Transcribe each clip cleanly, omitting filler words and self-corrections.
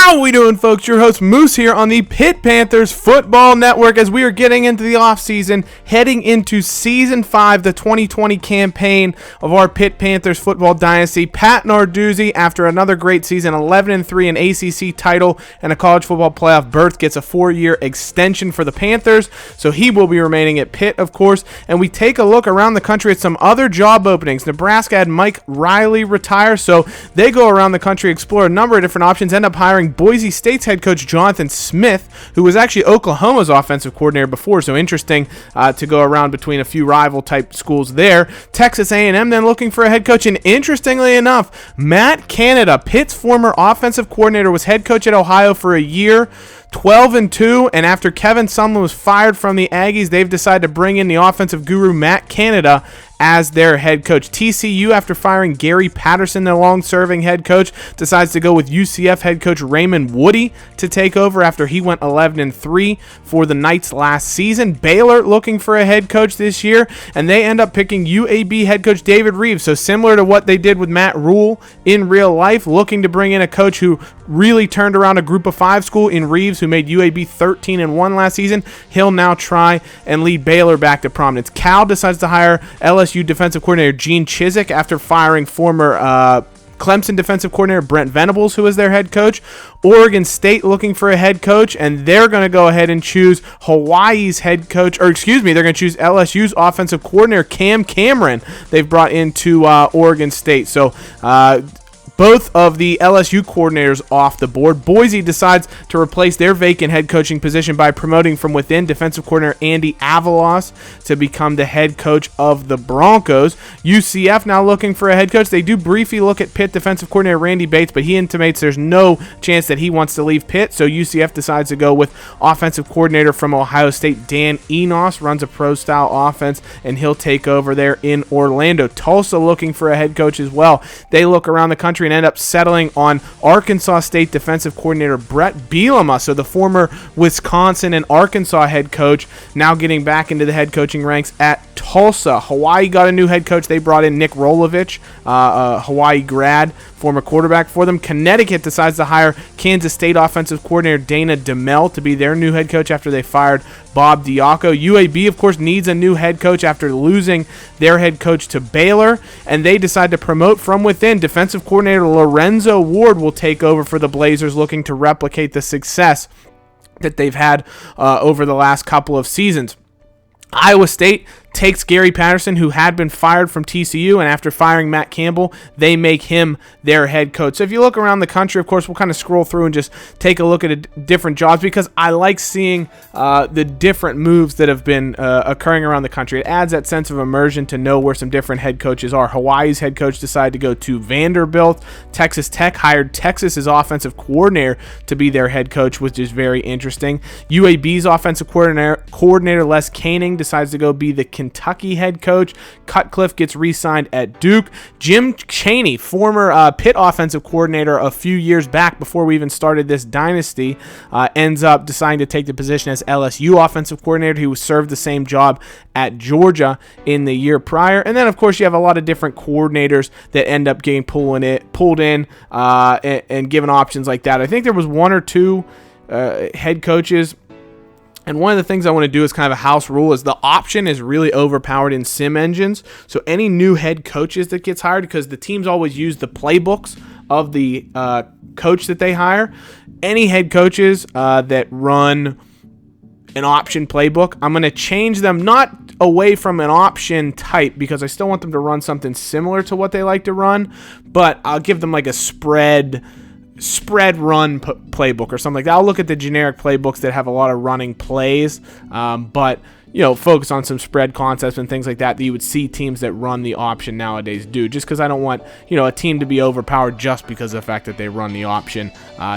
How we doing, folks? Your host Moose here on the Pitt Panthers Football Network as we are getting into the offseason, heading into Season 5, the 2020 campaign of our Pitt Panthers Football Dynasty. Pat Narduzzi, after another great season, 11-3, an ACC title, and a college football playoff berth, gets a 4-year extension for the Panthers, so he will be remaining at Pitt, of course. And we take a look around the country at some other job openings. Nebraska had Mike Riley retire, so they go around the country, explore a number of different options, end up hiring Boise State's head coach Jonathan Smith, who was actually Oklahoma's offensive coordinator before, so interesting to go around between a few rival-type schools there. Texas A&M then looking for a head coach, and interestingly enough, Matt Canada, Pitt's former offensive coordinator, was head coach at Ohio for a year, 12-2, and after Kevin Sumlin was fired from the Aggies, they've decided to bring in the offensive guru Matt Canada as their head coach. TCU, after firing Gary Patterson, their long-serving head coach, decides to go with UCF head coach Raymond Woody to take over after he went 11-3 for the Knights last season. Baylor looking for a head coach this year, and they end up picking UAB head coach David Reeves. So similar to what they did with Matt Rule in real life, looking to bring in a coach who really turned around a group of 5 school in Reeves, who made UAB 13-1 last season. He'll now try and lead Baylor back to prominence. Cal decides to hire LSU defensive coordinator Gene Chizik after firing former Clemson defensive coordinator Brent Venables, who was their head coach. Oregon State looking for a head coach, and they're going to go ahead and choose Hawaii's head coach, they're going to choose LSU's offensive coordinator Cam Cameron they've brought into Oregon State. So both of the LSU coordinators off the board. Boise decides to replace their vacant head coaching position by promoting from within defensive coordinator Andy Avalos to become the head coach of the Broncos. UCF now looking for a head coach. They do briefly look at Pitt defensive coordinator Randy Bates, but he intimates there's no chance that he wants to leave Pitt, so UCF decides to go with offensive coordinator from Ohio State Dan Enos, runs a pro-style offense, and he'll take over there in Orlando. Tulsa looking for a head coach as well. They look around the country and end up settling on Arkansas State defensive coordinator Brett Bielema, so the former Wisconsin and Arkansas head coach now getting back into the head coaching ranks at Tulsa. Hawaii got a new head coach. They brought in Nick Rolovich, a Hawaii grad, former quarterback for them. Connecticut decides to hire Kansas State offensive coordinator Dana DeMel to be their new head coach after they fired Bob Diaco. UAB, of course, needs a new head coach after losing their head coach to Baylor, and they decide to promote from within. Defensive coordinator Lorenzo Ward will take over for the Blazers, looking to replicate the success that they've had over the last couple of seasons. Iowa State takes Gary Patterson, who had been fired from TCU, and after firing Matt Campbell, they make him their head coach. So if you look around the country, of course, we'll kind of scroll through and just take a look at different jobs, because I like seeing the different moves that have been occurring around the country. It adds that sense of immersion to know where some different head coaches are. Hawaii's head coach decided to go to Vanderbilt. Texas Tech hired Texas's offensive coordinator to be their head coach, which is very interesting. UAB's offensive coordinator Les Koenig decides to go be the Kentucky head coach. Cutcliffe gets re-signed at Duke. Jim Chaney, former Pitt offensive coordinator a few years back before we even started this dynasty, ends up deciding to take the position as LSU offensive coordinator. He served the same job at Georgia in the year prior. And then, of course, you have a lot of different coordinators that end up getting pulled in and given options like that. I think there was one or two head coaches. And one of the things I want to do is kind of a house rule is the option is really overpowered in sim engines. So any new head coaches that gets hired, because the teams always use the playbooks of the coach that they hire, any head coaches that run an option playbook, I'm going to change them not away from an option type, because I still want them to run something similar to what they like to run, but I'll give them like a spread run playbook or something like that. I'll look at the generic playbooks that have a lot of running plays, but focus on some spread concepts and things like that you would see teams that run the option nowadays do, just because I don't want a team to be overpowered just because of the fact that they run the option,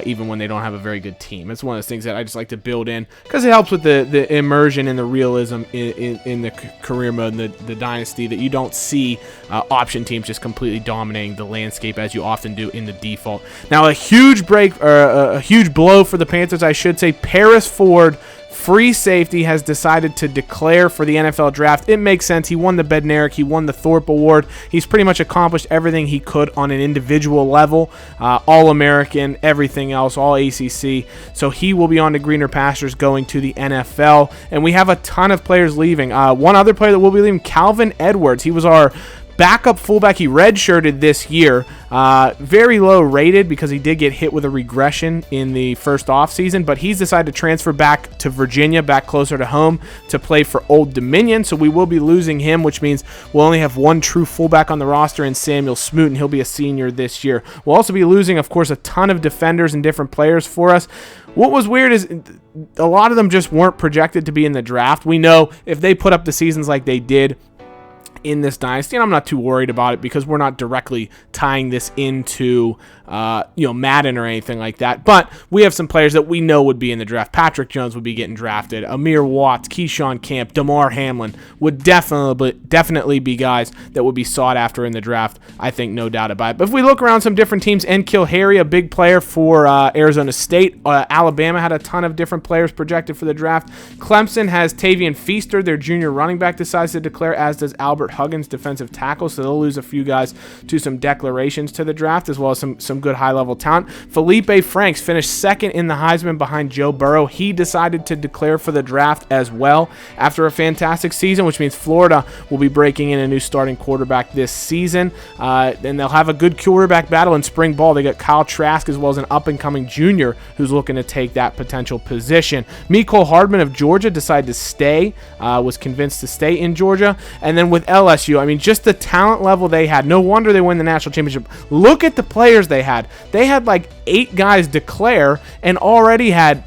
even when they don't have a very good team. It's one of those things that I just like to build in because it helps with the immersion and the realism in the career mode and the dynasty, that you don't see option teams just completely dominating the landscape as you often do in the default. Now, a huge blow for the Panthers, I should say. Paris Ford free safety, has decided to declare for the NFL draft. It makes sense. He won the Bednarik. He won the Thorpe Award. He's pretty much accomplished everything he could on an individual level. All-American, everything else, all ACC. So he will be on to greener pastures going to the NFL. And we have a ton of players leaving. One other player that will be leaving, Calvin Edwards. He was our backup fullback. He redshirted this year. Very low rated because he did get hit with a regression in the first offseason, but he's decided to transfer back to Virginia, back closer to home, to play for Old Dominion. So we will be losing him, which means we'll only have one true fullback on the roster in Samuel Smoot, and he'll be a senior this year. We'll also be losing, of course, a ton of defenders and different players for us. What was weird is a lot of them just weren't projected to be in the draft. We know if they put up the seasons like they did in this dynasty, and I'm not too worried about it because we're not directly tying this into Madden or anything like that, but we have some players that we know would be in the draft. Patrick Jones would be getting drafted. Amir Watts, Keyshawn Camp, Damar Hamlin would definitely be guys that would be sought after in the draft. I think, no doubt about it. But if we look around some different teams, N'Keal Harry, a big player for Arizona State. Alabama had a ton of different players projected for the draft. Clemson has Tavian Feaster, their junior running back, decides to declare, as does Albert Huggins, defensive tackle, so they'll lose a few guys to some declarations to the draft, as well as some good high-level talent. Felipe Franks finished second in the Heisman behind Joe Burrow. He decided to declare for the draft as well after a fantastic season, which means Florida will be breaking in a new starting quarterback this season. And they'll have a good quarterback battle in spring ball. They got Kyle Trask as well as an up-and-coming junior who's looking to take that potential position. Mecole Hardman of Georgia decided to stay, was convinced to stay in Georgia. And then with LSU, I mean, just the talent level they had. No wonder they win the national championship. Look at the players they had. They had like 8 guys declare and already had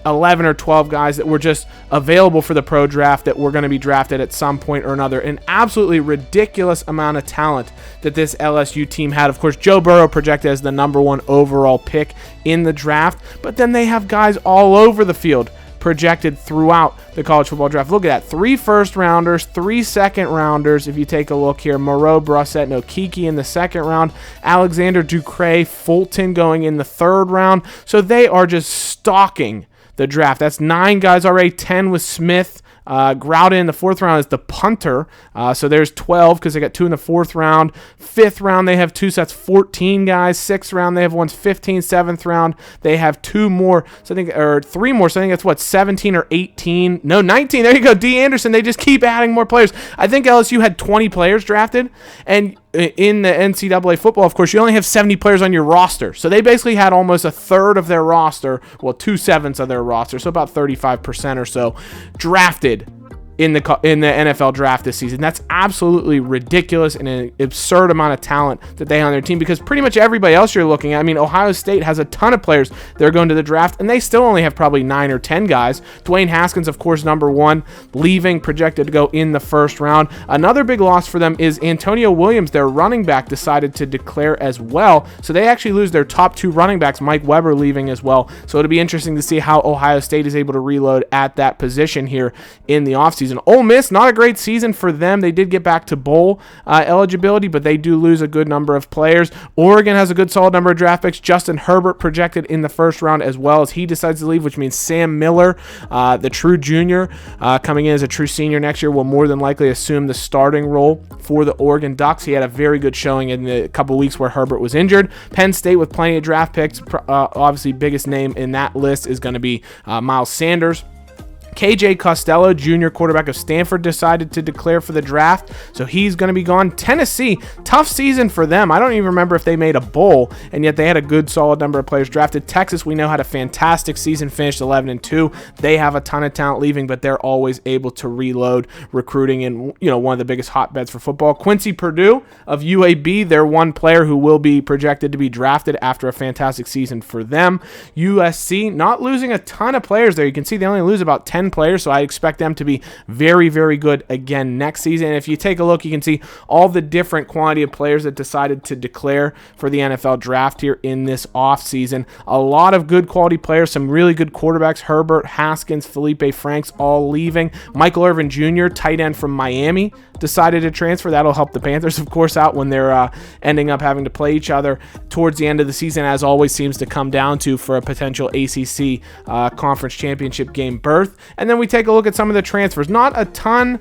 11 or 12 guys that were just available for the pro draft that were going to be drafted at some point or another. An absolutely ridiculous amount of talent that this LSU team had. Of course, Joe Burrow projected as the #1 overall pick in the draft, but then they have guys all over the field projected throughout the college football draft. Look at that. 3 first-rounders, 3 second-rounders. If you take a look here, Moreau, Brissett, and Okeke in the second round, Alexander Ducre, Fulton going in the third round. So they are just stalking the draft. That's 9 guys already, 10 with Smith. Growden in the 4th round is the punter. So there's 12 because they got 2 in the 4th round. 5th round, they have 2, so that's 14 guys. 6th round, they have 1, 15. 7th round, they have 2 more. So I think, or 3 more. So I think that's what, 17 or 18? No, 19. There you go. D. Anderson. They just keep adding more players. I think LSU had 20 players drafted. And in the NCAA football, of course, you only have 70 players on your roster. So they basically had almost a third of their roster, well, 2/7 of their roster, so about 35% or so, drafted in the NFL draft this season. That's absolutely ridiculous and an absurd amount of talent that they have on their team, because pretty much everybody else you're looking at, I mean, Ohio State has a ton of players that are going to the draft, and they still only have probably 9 or 10 guys. Dwayne Haskins, of course, #1, leaving, projected to go in the 1st round. Another big loss for them is Antonio Williams, their running back, decided to declare as well. So they actually lose their top 2 running backs, Mike Weber leaving as well. So it'll be interesting to see how Ohio State is able to reload at that position here in the offseason. Ole Miss, not a great season for them. They did get back to bowl eligibility, but they do lose a good number of players. Oregon has a good solid number of draft picks. Justin Herbert projected in the 1st round as well, as he decides to leave, which means Sam Miller, the true junior, coming in as a true senior next year, will more than likely assume the starting role for the Oregon Ducks. He had a very good showing in the couple weeks where Herbert was injured. Penn State with plenty of draft picks. Obviously, biggest name in that list is going to be Miles Sanders. KJ Costello, junior quarterback of Stanford, decided to declare for the draft, so he's going to be gone. Tennessee, tough season for them. I don't even remember if they made a bowl, and yet they had a good, solid number of players drafted. Texas, we know, had a fantastic season, finished 11-2. They have a ton of talent leaving, but they're always able to reload, recruiting in one of the biggest hotbeds for football. Quincy Perdue of UAB, they're one player who will be projected to be drafted after a fantastic season for them. USC, not losing a ton of players there. You can see they only lose about 10 players, so I expect them to be very, very good again next season. And if you take a look, you can see all the different quantity of players that decided to declare for the NFL draft here in this offseason. A lot of good quality players, some really good quarterbacks, Herbert, Haskins, Felipe Franks, all leaving. Michael Irvin Jr., tight end from Miami, decided to transfer. That'll help the Panthers, of course, out when they're ending up having to play each other towards the end of the season, as always seems to come down to for a potential ACC conference championship game berth. And then we take a look at some of the transfers. Not a ton.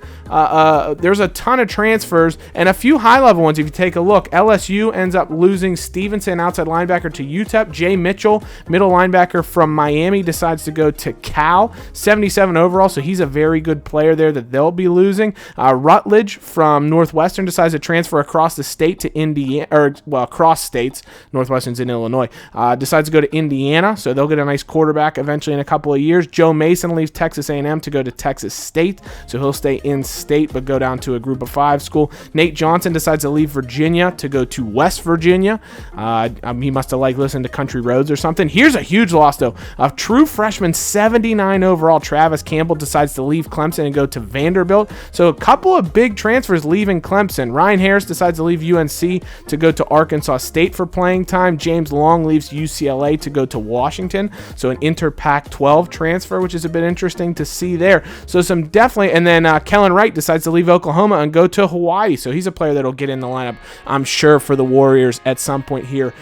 There's a ton of transfers and a few high-level ones. If you take a look, LSU ends up losing Stevenson, outside linebacker, to UTEP. Jay Mitchell, middle linebacker from Miami, decides to go to Cal. 77 overall, so he's a very good player there that they'll be losing. Rutledge from Northwestern decides to transfer across the state to Indiana, across states. Northwestern's in Illinois. Decides to go to Indiana, so they'll get a nice quarterback eventually in a couple of years. Joe Mason leaves Texas A&M to go to Texas State, so he'll stay in state but go down to a Group of 5 school. Nate Johnson decides to leave Virginia to go to West Virginia. He must have liked listening to Country Roads or something. Here's a huge loss, though. A true freshman, 79 overall, Travis Campbell, decides to leave Clemson and go to Vanderbilt. So a couple of big transfers leaving Clemson. Ryan Harris decides to leave UNC to go to Arkansas State for playing time. James Long leaves UCLA to go to Washington. So an inter-Pac-12 transfer, which is a bit interesting to see there. So some definitely, and then Kellen Wright decides to leave Oklahoma and go to Hawaii. So he's a player that'll get in the lineup, I'm sure, for the Warriors at some point here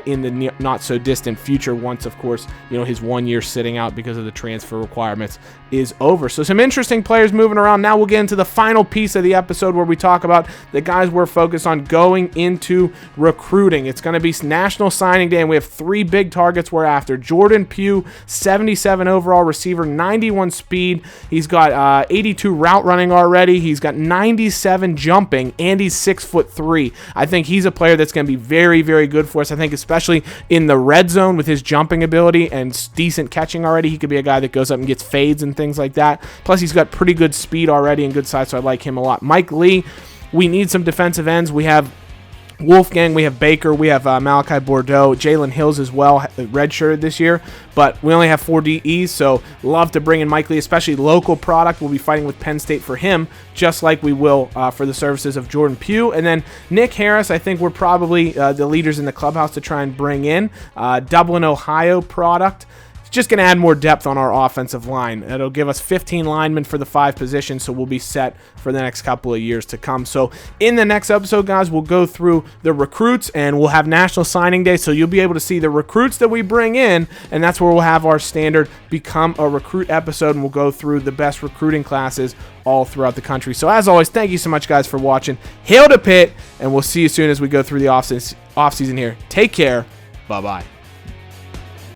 in the not so distant future. Once, of course, his 1 year sitting out because of the transfer requirements is over. So some interesting players moving around. Now we'll get into the final piece of the episode where we talk about the guys we're focused on going into recruiting. It's going to be National Signing Day, and we have 3 big targets we're after. Jordan Pugh, 77 overall receiver, 91 speed. He's got 82 route running already. He's got 97 jumping, and he's 6'3". I think he's a player that's going to be very, very good for us. I think especially in the red zone with his jumping ability and decent catching already, he could be a guy that goes up and gets fades and things like that. Plus, he's got pretty good speed already and good size, so I like him a lot. Mike Lee, we need some defensive ends. We have Wolfgang, we have Baker, we have Malachi Bordeaux, Jalen Hills as well, redshirted this year, but we only have 4 DEs, so love to bring in Mike Lee, especially local product. We'll be fighting with Penn State for him, just like we will for the services of Jordan Pugh. And then Nick Harris, I think we're probably the leaders in the clubhouse to try and bring in. Dublin, Ohio product. It's just going to add more depth on our offensive line. It'll give us 15 linemen for the 5 positions, so we'll be set for the next couple of years to come. So in the next episode, guys, we'll go through the recruits, and we'll have National Signing Day, so you'll be able to see the recruits that we bring in, and that's where we'll have our standard Become a Recruit episode, and we'll go through the best recruiting classes all throughout the country. So as always, thank you so much, guys, for watching. Hail to Pitt, and we'll see you soon as we go through the off-season here. Take care. Bye-bye.